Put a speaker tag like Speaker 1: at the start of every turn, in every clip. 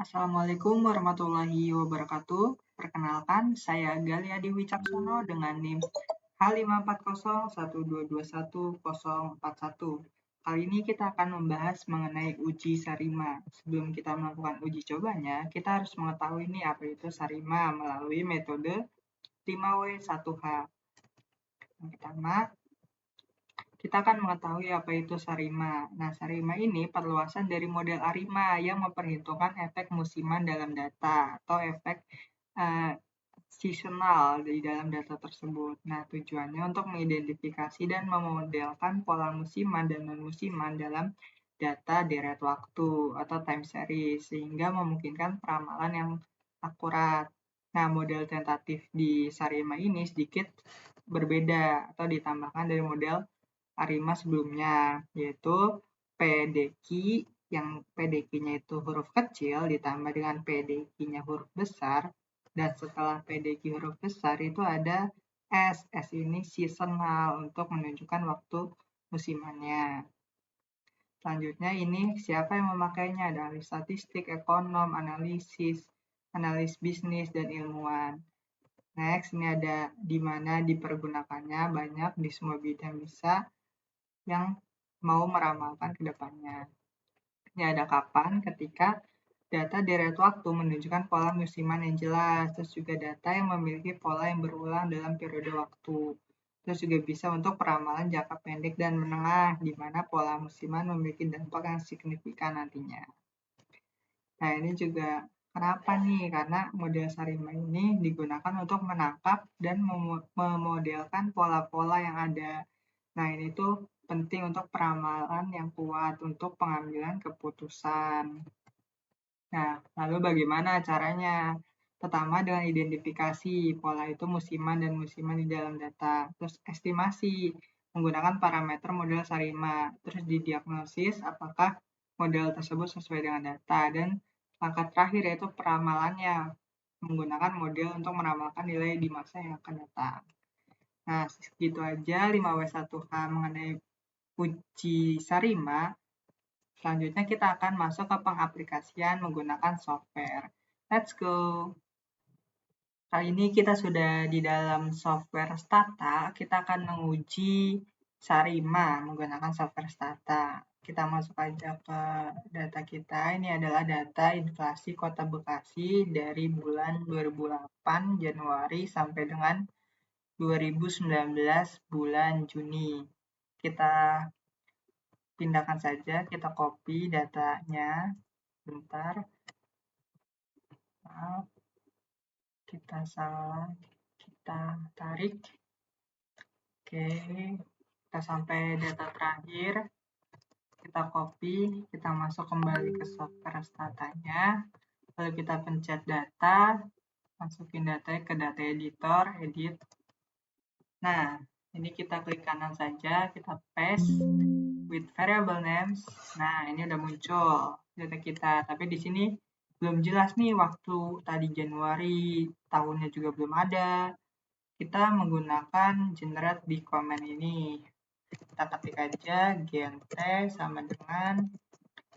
Speaker 1: Assalamualaikum warahmatullahi wabarakatuh. Perkenalkan, saya Galia Dewi Caksono dengan NIM H54012210041. Kali ini kita akan membahas mengenai uji sarima. Sebelum kita melakukan uji cobanya, kita harus mengetahui nih apa itu sarima melalui metode 5W1H. Yang pertama, kita akan mengetahui apa itu sarima. Nah, sarima ini perluasan dari model ARIMA yang memperhitungkan efek musiman dalam data atau efek seasonal di dalam data tersebut. Nah, tujuannya untuk mengidentifikasi dan memodelkan pola musiman dan non-musiman dalam data deret waktu atau time series, sehingga memungkinkan peramalan yang akurat. Nah, model tentatif di sarima ini sedikit berbeda atau ditambahkan dari model ARIMA sebelumnya, yaitu PDQ yang PDQ-nya itu huruf kecil ditambah dengan PDQ-nya huruf besar, dan setelah PDQ huruf besar itu ada S. S ini seasonal untuk menunjukkan waktu musimannya. Selanjutnya ini siapa yang memakainya? Ada ahli statistik, ekonom, analis bisnis, dan ilmuwan. Next, ini ada di mana dipergunakannya banyak di semua bidang bisa yang mau meramalkan ke depannya. Ini ada kapan, ketika data deret waktu menunjukkan pola musiman yang jelas, terus juga data yang memiliki pola yang berulang dalam periode waktu. Terus juga bisa untuk peramalan jangka pendek dan menengah, di mana pola musiman memiliki dampak yang signifikan nantinya. Nah, ini juga kenapa nih? Karena model sarima ini digunakan untuk menangkap dan memodelkan pola-pola yang ada. Nah, ini tuh penting untuk peramalan yang kuat untuk pengambilan keputusan. Nah, lalu bagaimana caranya? Pertama dengan identifikasi pola itu musiman dan musiman di dalam data. Terus estimasi menggunakan parameter model sarima. Terus didiagnosis apakah model tersebut sesuai dengan data. Dan langkah terakhir yaitu peramalannya menggunakan model untuk meramalkan nilai di masa yang akan datang. Nah, segitu aja 5W1H mengenai uji sarima. Selanjutnya kita akan masuk ke pengaplikasian menggunakan software. Let's go! Kali ini kita sudah di dalam software Stata. Kita akan menguji sarima menggunakan software Stata. Kita masuk aja ke data kita. Ini adalah data inflasi Kota Bekasi dari bulan 2008 Januari sampai dengan 2019 bulan Juni. Kita pindahkan saja, kita copy datanya. Bentar. Maaf. Kita salah. Kita tarik. Oke. Kita sampai data terakhir. Kita copy. Kita masuk kembali ke software Statanya. Lalu kita pencet data. Masukin datanya ke data editor. Edit. Nah, ini kita klik kanan saja. Kita paste with variable names. Nah, ini udah muncul data kita. Tapi di sini belum jelas nih waktu tadi Januari, tahunnya juga belum ada. Kita menggunakan generate di comment ini. Kita ketik aja gent sama dengan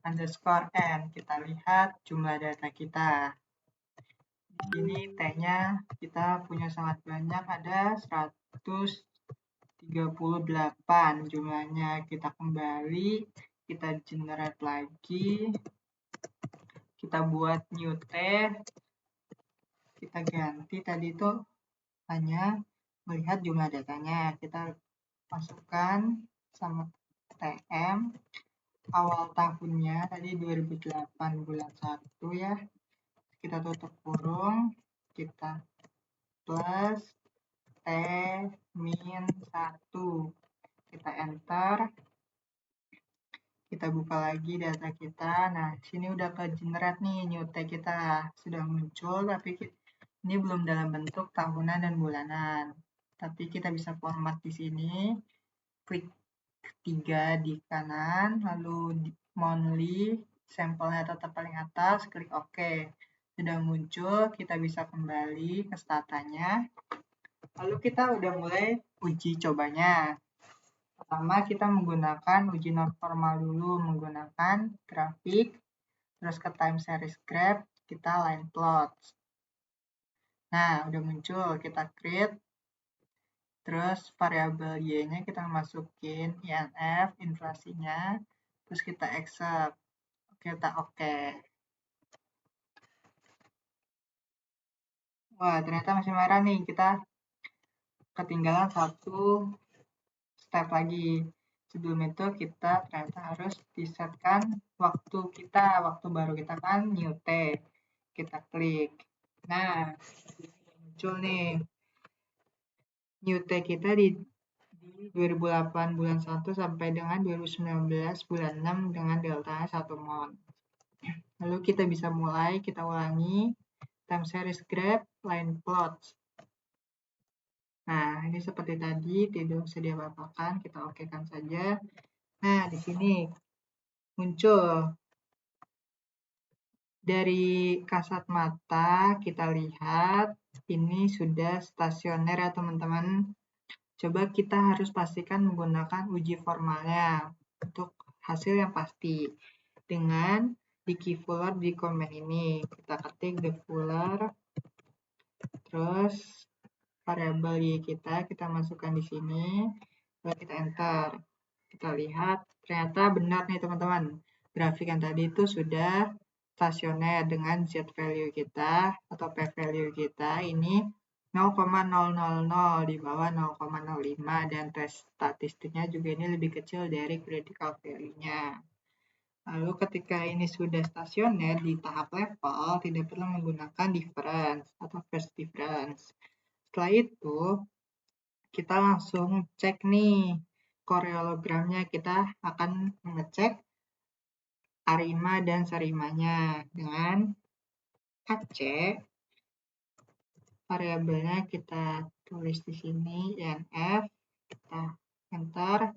Speaker 1: underscore n. Kita lihat jumlah data kita. Di sini T-nya kita punya sangat banyak, ada 138 jumlahnya. Kita kembali, kita generate lagi, kita buat new T, kita ganti tadi itu hanya melihat jumlah datanya. Kita masukkan sama TM, awal tahunnya tadi 2008 bulan 1 ya. Kita tutup kurung, kita plus T min 1. Kita enter. Kita buka lagi data kita. Nah, sini udah ke generate nih new T kita. Sudah muncul, tapi ini belum dalam bentuk tahunan dan bulanan. Tapi kita bisa format di sini. Klik 3 di kanan, lalu monthly, sampelnya tetap paling atas, klik OK. Sudah muncul, kita bisa kembali ke statanya. Lalu kita udah mulai uji cobanya. Pertama kita menggunakan uji non formal dulu, menggunakan grafik, terus ke time series graph, kita line plot. Nah, udah muncul, kita create. Terus variabel Y-nya kita masukin INF, inflasinya. Terus kita accept. Kita oke. Wah, ternyata masih merah nih. Kita ketinggalan satu step lagi. Sebelum itu kita ternyata harus disetkan waktu kita. Waktu baru kita kan new T. Kita klik. Nah, muncul nih. New T kita di 2008 bulan 1 sampai dengan 2019 bulan 6 dengan deltanya 1 mol. Lalu kita bisa mulai, kita ulangi. Time series graph, line plot. Nah, ini seperti tadi, tidak usah diapa-apakan, kita okekan saja. Nah, di sini muncul. Dari kasat mata, kita lihat ini sudah stasioner ya teman-teman. Coba kita harus pastikan menggunakan uji formalnya untuk hasil yang pasti. Dengan di key fuller di komen ini, kita ketik the fuller, terus variabel Y kita masukkan di sini, lalu kita enter. Kita lihat, ternyata benar nih teman-teman. Grafik yang tadi itu sudah stasioner dengan Z value kita atau P value kita ini 0,000 di bawah 0,05 dan tes statistiknya juga ini lebih kecil dari critical value-nya. Lalu ketika ini sudah stasioner di tahap level, tidak perlu menggunakan difference atau first difference. Setelah itu, kita langsung cek nih koreologramnya. Kita akan mengecek arima dan sarimanya dengan AC. Variabelnya kita tulis di sini INF, kita enter.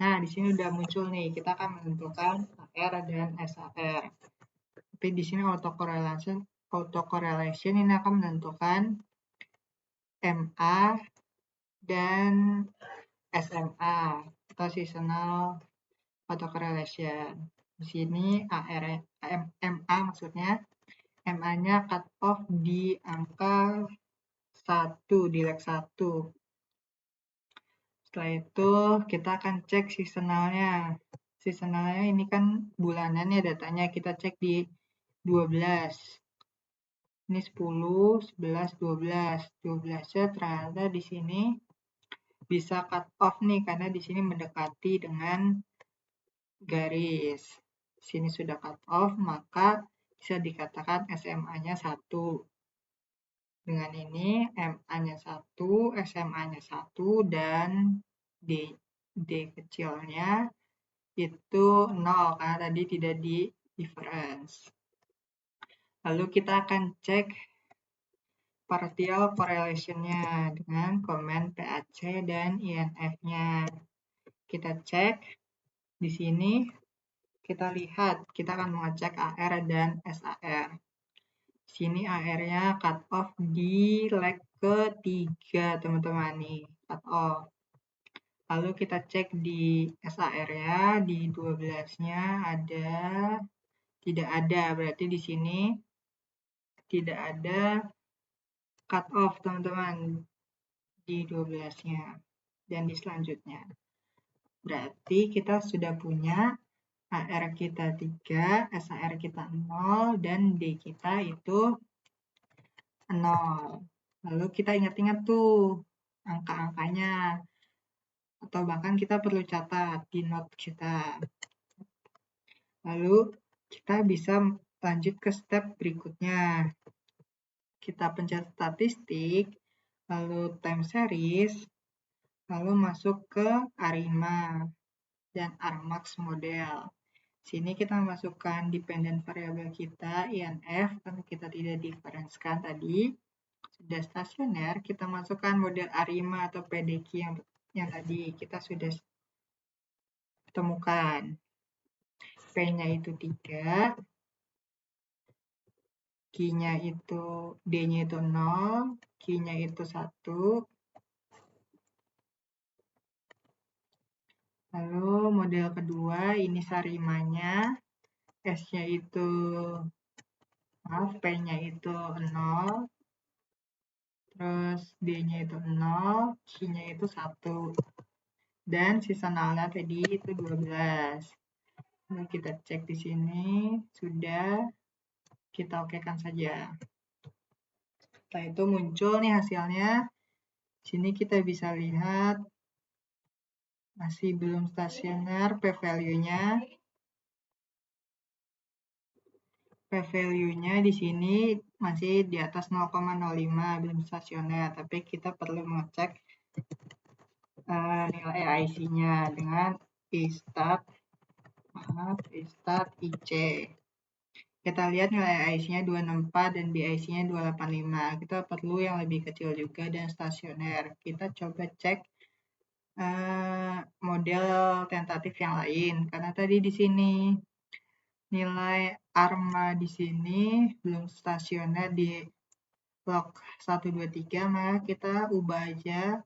Speaker 1: Nah, di sini udah muncul nih, kita akan menentukan AR dan SAR. Tapi di sini autocorrelation ini akan menentukan MA dan SMA atau seasonal autocorrelation. Di sini MA maksudnya, MA-nya cut off di angka 1, di leg 1. Setelah itu kita akan cek seasonalnya. Seasonalnya ini kan bulanannya datanya, kita cek di 12. Ini 10, 11, 12. 12-nya ternyata di sini bisa cut off nih karena di sini mendekati dengan garis. Sini sudah cut off, maka bisa dikatakan SMA-nya 1. Dengan ini MA-nya 1, SMA-nya 1, dan D kecilnya itu 0 karena tadi tidak di difference. Lalu kita akan cek partial correlation-nya dengan komen PAC dan INF-nya. Kita cek di sini, kita lihat, kita akan mengecek AR dan SAR. Sini AR-nya cut off di leg ketiga, teman-teman nih, cut off. Lalu kita cek di SAR-nya, di 12-nya ada, tidak ada, berarti di sini tidak ada cut off, teman-teman, di 12-nya dan di selanjutnya. Berarti kita sudah punya AR kita 3, SAR kita 0, dan D kita itu 0. Lalu kita ingat-ingat tuh angka-angkanya. Atau bahkan kita perlu catat di note kita. Lalu kita bisa lanjut ke step berikutnya. Kita pencet statistik, lalu time series, lalu masuk ke ARIMA dan Armax model. Sini kita masukkan dependent variable kita, INF, karena kita tidak diferenskan tadi. Sudah stasioner, kita masukkan model ARIMA atau PDQ yang tadi kita sudah temukan. P-nya itu 3, Q-nya itu, D-nya itu 0, Q-nya itu 1. Lalu model kedua, ini sarimanya, S-nya itu maaf, P-nya itu 0, terus D-nya itu 0, Q-nya itu 1, dan sisa nolnya tadi itu 12. Lalu kita cek di sini, sudah, kita okekan saja. Setelah itu muncul nih hasilnya. Sini kita bisa lihat masih belum stasioner p-value-nya. P-value-nya di sini masih di atas 0,05, belum stasioner, tapi kita perlu mengecek nilai IC-nya dengan istat IC. Kita lihat nilai IC-nya 264 dan BIC-nya 285. Kita perlu yang lebih kecil juga dan stasioner. Kita coba cek model tentatif yang lain, karena tadi di sini nilai ARMA di sini belum stasioner di log 123, maka kita ubah aja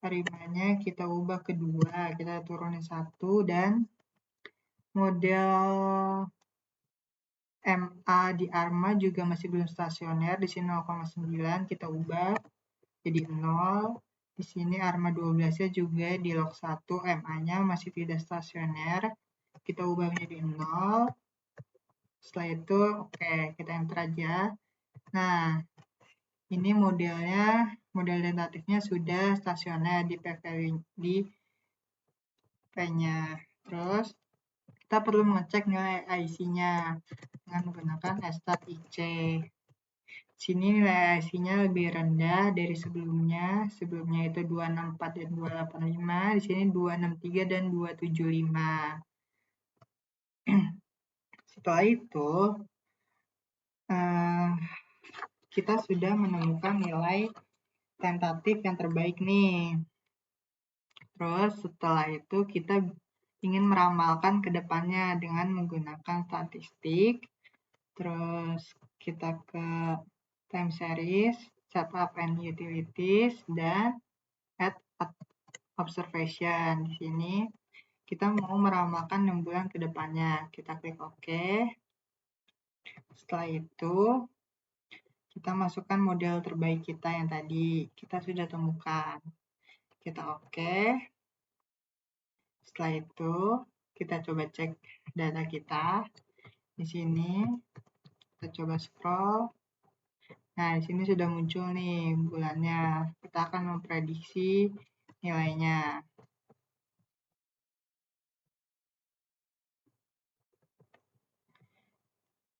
Speaker 1: ARMA-nya, kita ubah ke 2, kita turunin 1, dan model MA di ARMA juga masih belum stasioner, di sini 0,9, kita ubah jadi 0. Di sini ARMA 12-nya juga di log 1, MA-nya masih tidak stasioner, kita ubah menjadi 0. Setelah itu, oke, kita enter aja. Nah, ini modelnya, model tentatifnya sudah stasioner di p-value di P-nya. Terus, kita perlu mengecek nilai IC-nya dengan menggunakan istat IC. Sini nilai IC-nya lebih rendah dari sebelumnya. Sebelumnya itu 264 dan 285, di sini 263 dan 275. Setelah itu, kita sudah menemukan nilai tentatif yang terbaik nih. Terus setelah itu kita ingin meramalkan ke depannya dengan menggunakan statistik. Terus kita ke time series, setup and utilities, dan add observation. Di sini kita mau meramalkan 6 bulan ke depannya. Kita klik OK. Setelah itu kita masukkan model terbaik kita yang tadi kita sudah temukan. Kita oke. Setelah itu kita coba cek data kita. Di sini kita coba scroll. Nah, di sini sudah muncul nih bulannya. Kita akan memprediksi nilainya.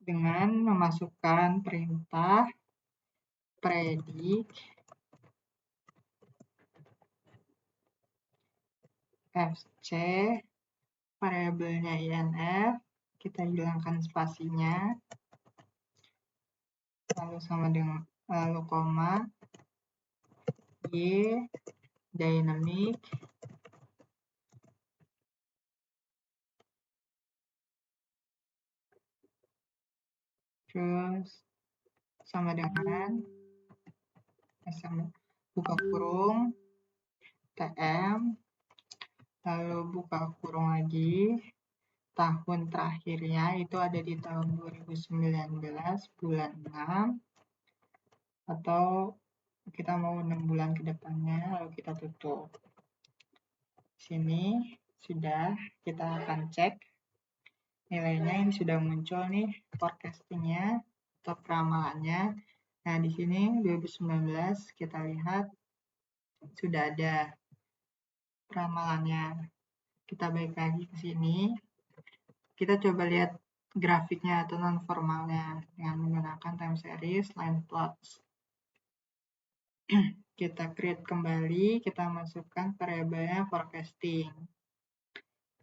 Speaker 1: Dengan memasukkan perintah predict fc, variabelnya INF, kita hilangkan spasinya, lalu sama dengan lalu koma, y dynamic, terus sama dengan buka kurung TM, lalu buka kurung lagi, tahun terakhirnya itu ada di tahun 2019 bulan 6, atau kita mau 6 bulan ke depannya, lalu kita tutup. Sini sudah, kita akan cek nilainya. Ini sudah muncul nih forecastingnya atau peramalannya. Nah, di sini 2019 kita lihat sudah ada peramalannya. Kita balik lagi ke sini. Kita coba lihat grafiknya atau non formalnya dengan menggunakan time series line plots. Kita create kembali, kita masukkan variabelnya forecasting.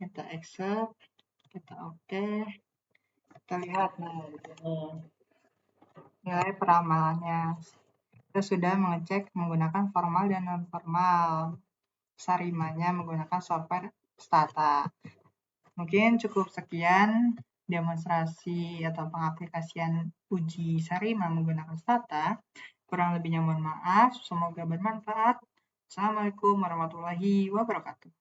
Speaker 1: Kita accept, kita oke. Kita lihat nah di sini nilai peramalannya. Kita sudah mengecek menggunakan formal dan non formal. Sarimanya menggunakan software Stata. Mungkin cukup sekian demonstrasi atau pengaplikasian uji Sarima menggunakan Stata. Kurang lebihnya mohon maaf. Semoga bermanfaat. Assalamualaikum warahmatullahi wabarakatuh.